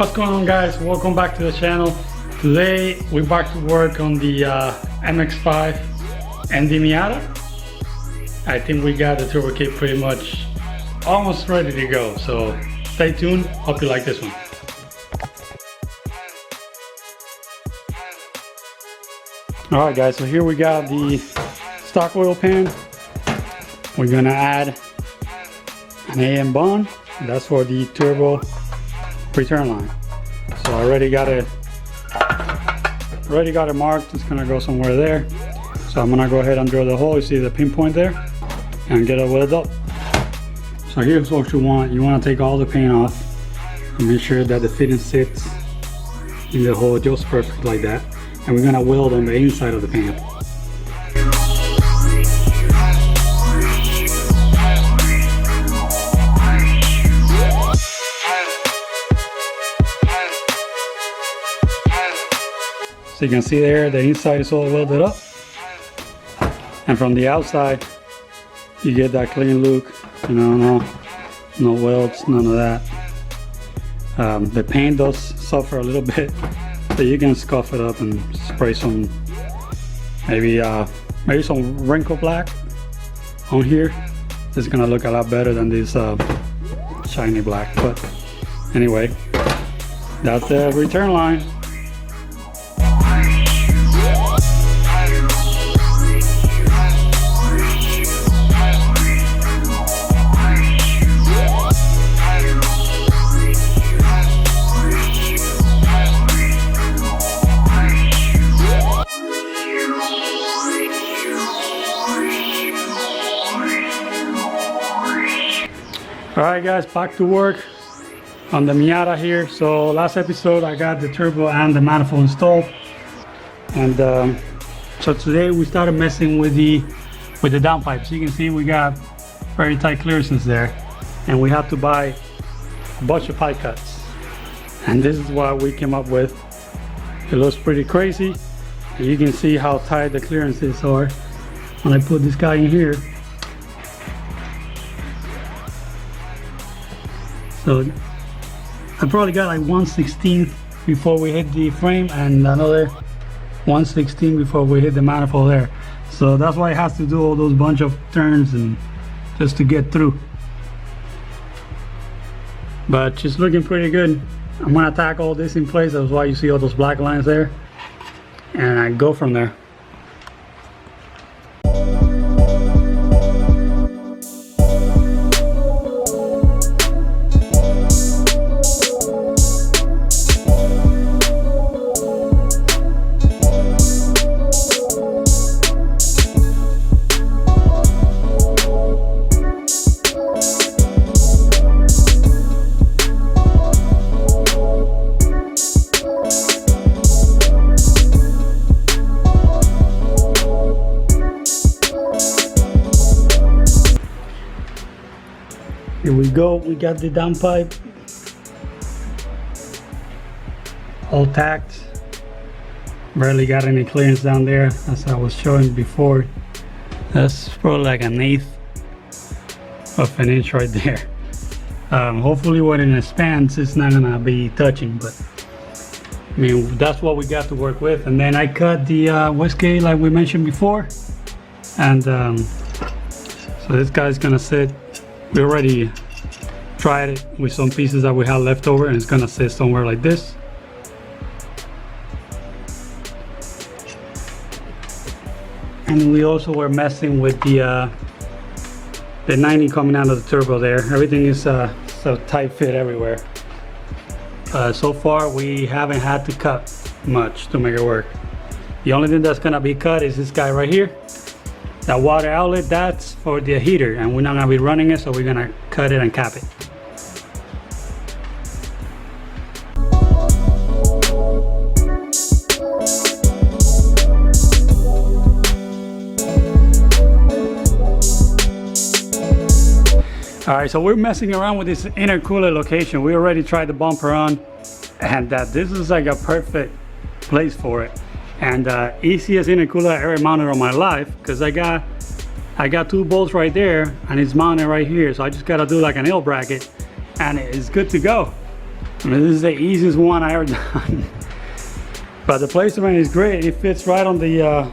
What's going on, guys? Welcome back to the channel. Today we're back to work on the MX-5 and the Miata. I think we got the turbo kit pretty much almost ready to go, so stay tuned. Hope you like this one. Alright guys, so here we got the stock oil pan. We're gonna add an AM bond. That's for the turbo return line. So I already got it marked. It's gonna go somewhere there. So I'm gonna go ahead and drill the hole. You see the pinpoint there, and get it welded up. So here's what you want. You want to take all the paint off and make sure that the fitting sits in the hole just perfect like that. And we're gonna weld on the inside of the pan. So you can see there, the inside is all welded up, and from the outside you get that clean look. You know, no welds, none of that. The paint does suffer a little bit, so you can scuff it up and spray some maybe some wrinkle black on here. It's gonna look a lot better than this shiny black. But anyway, that's the return line. Alright guys, back to work on the Miata here. So last episode I got the turbo and the manifold installed, and so today we started messing with the downpipe. So you can see we got very tight clearances there, and we have to buy a bunch of pipe cuts, and this is what we came up with. It looks pretty crazy, and you can see how tight the clearances are when I put this guy in here. So I probably got like 1/16 before we hit the frame, and another 1/16 before we hit the manifold there. So that's why it has to do all those bunch of turns and just to get through. But just looking pretty good. I'm gonna tack all this in place. That's why you see all those black lines there, and I go from there. Here we go, we got the downpipe all tacked. Barely got any clearance down there, as I was showing before. That's probably like 1/8 of an inch right there. Hopefully when it expands it's not gonna be touching, but I mean, that's what we got to work with. And then I cut the wastegate like we mentioned before, and so this guy's gonna sit. We already tried it with some pieces that we had left over, and it's gonna sit somewhere like this. And we also were messing with the 90 coming out of the turbo there. Everything is so tight fit everywhere. So far we haven't had to cut much to make it work. The only thing that's gonna be cut is this guy right here. That water outlet, that's for the heater, and we're not gonna be running it, so we're gonna cut it and cap it. Alright, so we're messing around with this intercooler location. We already tried the bumper on, and this is like a perfect place for it. And easiest intercooler I ever mounted on my life, because I got I got two bolts right there and it's mounted right here, so I just gotta do like an L bracket and it's good to go. I mean, this is the easiest one I ever done. But the placement is great. It fits right on the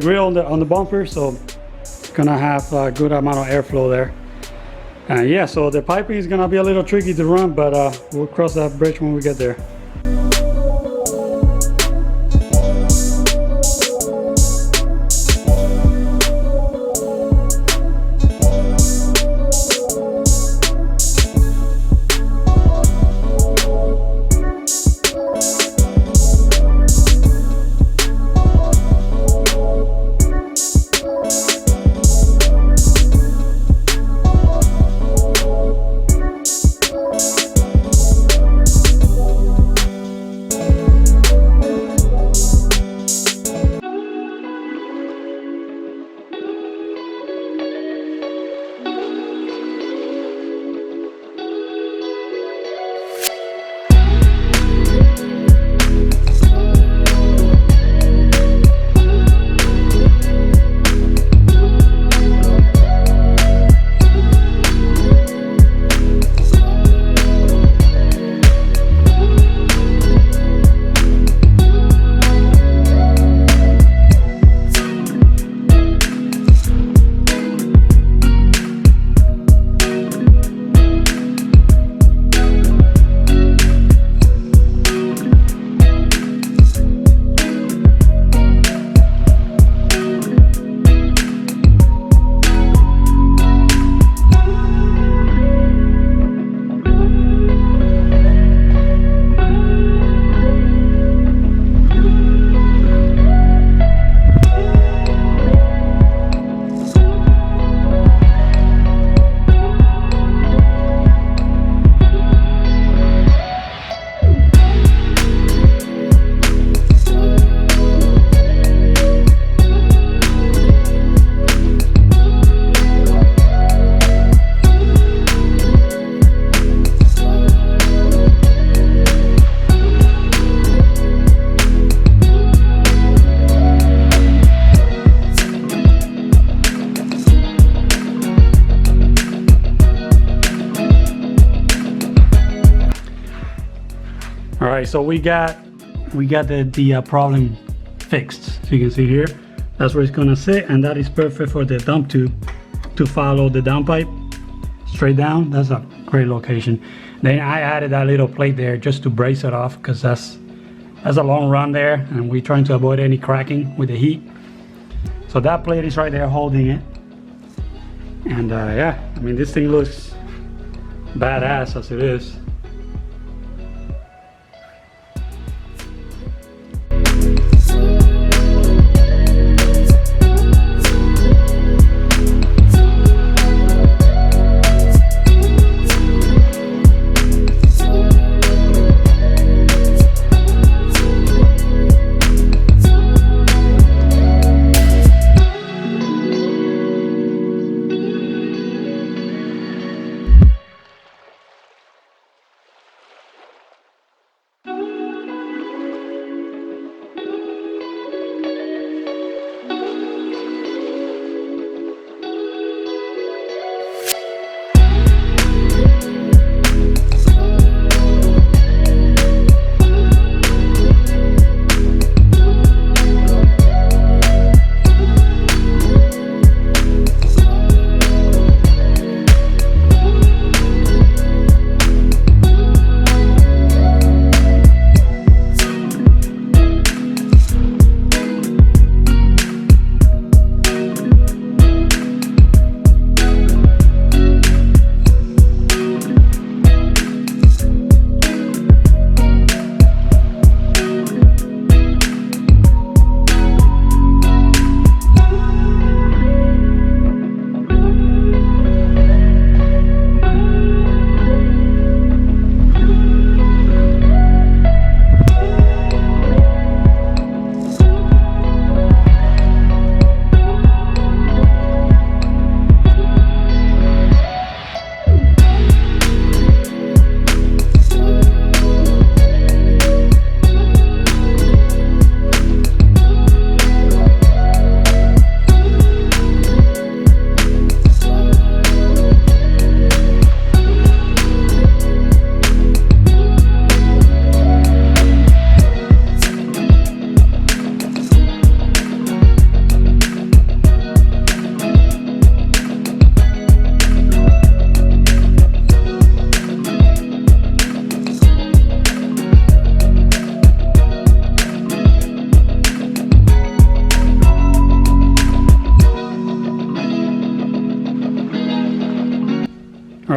grill, on the bumper, so it's gonna have a good amount of airflow there. And yeah, so the piping is gonna be a little tricky to run, but we'll cross that bridge when we get there. All right, so we got the problem fixed. So you can see here, that's where it's gonna sit, and that is perfect for the dump tube to follow the downpipe straight down. That's a great location. Then I added that little plate there just to brace it off, because that's a long run there, and we're trying to avoid any cracking with the heat. So that plate is right there holding it. And yeah, I mean, this thing looks badass as it is.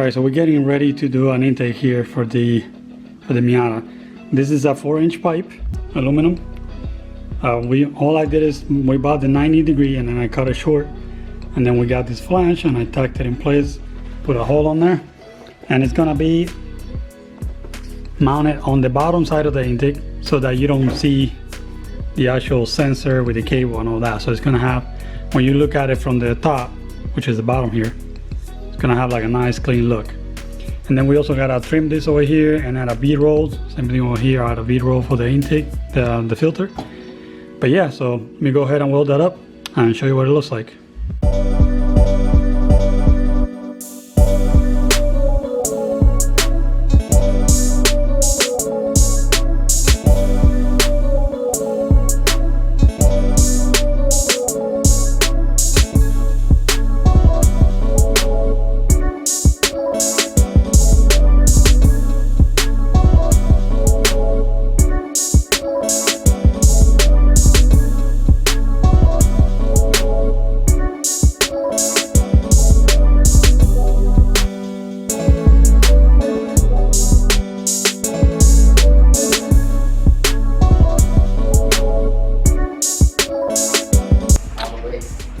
Alright, so we're getting ready to do an intake here for the Miata. This is a 4-inch pipe, aluminum. All I did is we bought the 90-degree and then I cut it short, and then we got this flange and I tacked it in place, put a hole on there, and it's gonna be mounted on the bottom side of the intake so that you don't see the actual sensor with the cable and all that. So it's gonna have, when you look at it from the top, which is the bottom here, it's gonna have like a nice clean look. And then we also gotta trim this over here and add a bead roll. Same thing over here, add a bead roll for the intake, the filter. But yeah, so let me go ahead and weld that up and show you what it looks like.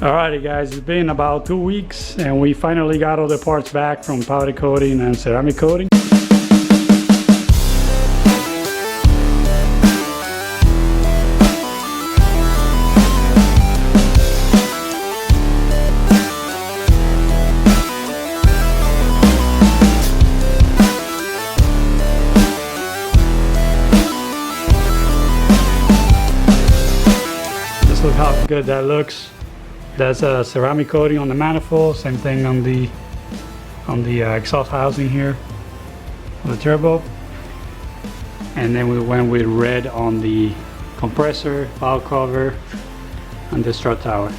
Alrighty guys, it's been about 2 weeks and we finally got all the parts back from powder coating and ceramic coating. Just look how good that looks. That's a ceramic coating on the manifold, same thing on the exhaust housing here on the turbo. And then we went with red on the compressor, valve cover, and the strut tower.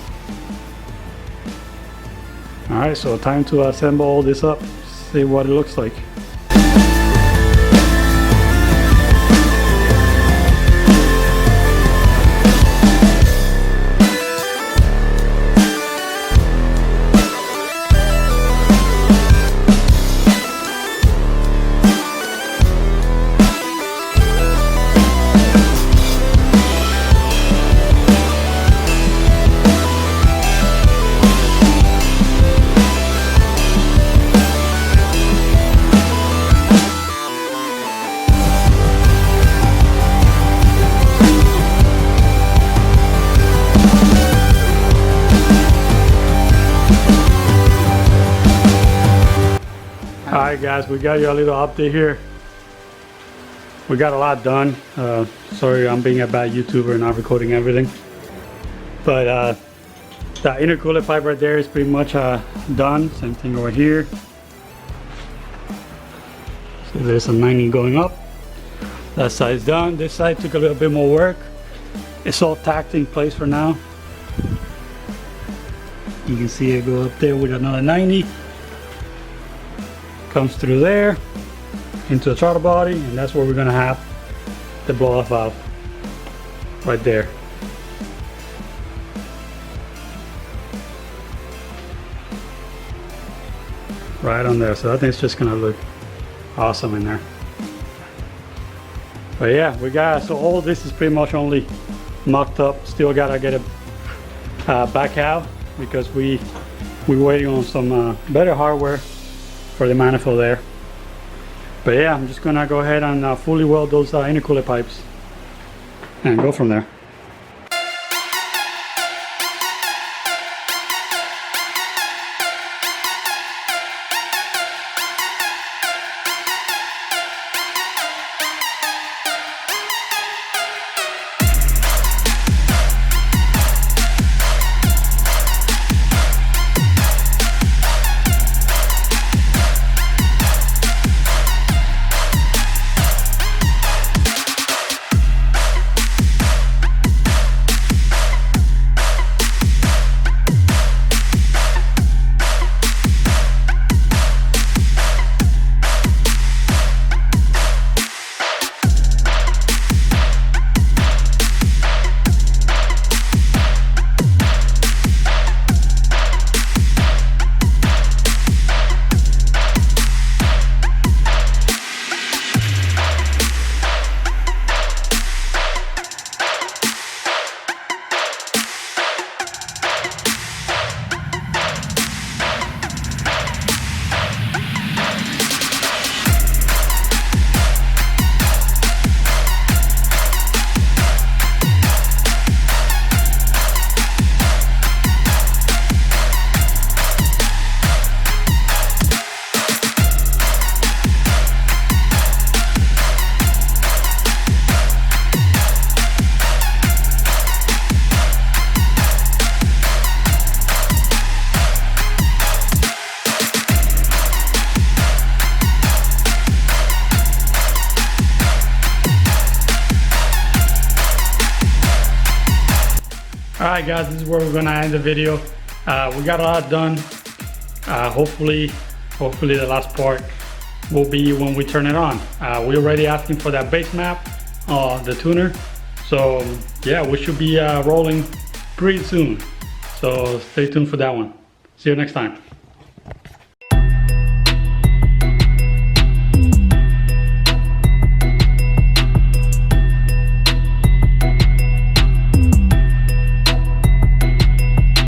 Alright, so time to assemble all this up, see what it looks like. Alright guys, we got you a little update here. We got a lot done. Sorry I'm being a bad YouTuber, not recording everything. But the intercooler pipe right there is pretty much done. Same thing over here. So there's a 90 going up. That side's done. This side took a little bit more work. It's all tacked in place for now. You can see it go up there with another 90. Comes through there into the throttle body, and that's where we're gonna have the blow off valve right there. Right on there. So I think it's just gonna look awesome in there. But yeah, we got, so all this is pretty much only mocked up. Still gotta get it back out because we're waiting on some better hardware for the manifold there. But yeah, I'm just gonna go ahead and fully weld those intercooler pipes and go from there. Alright guys, this is where we're gonna end the video. We got a lot done. Hopefully the last part will be when we turn it on. We're already asking for that base map, the tuner. So yeah, we should be rolling pretty soon. So stay tuned for that one. See you next time.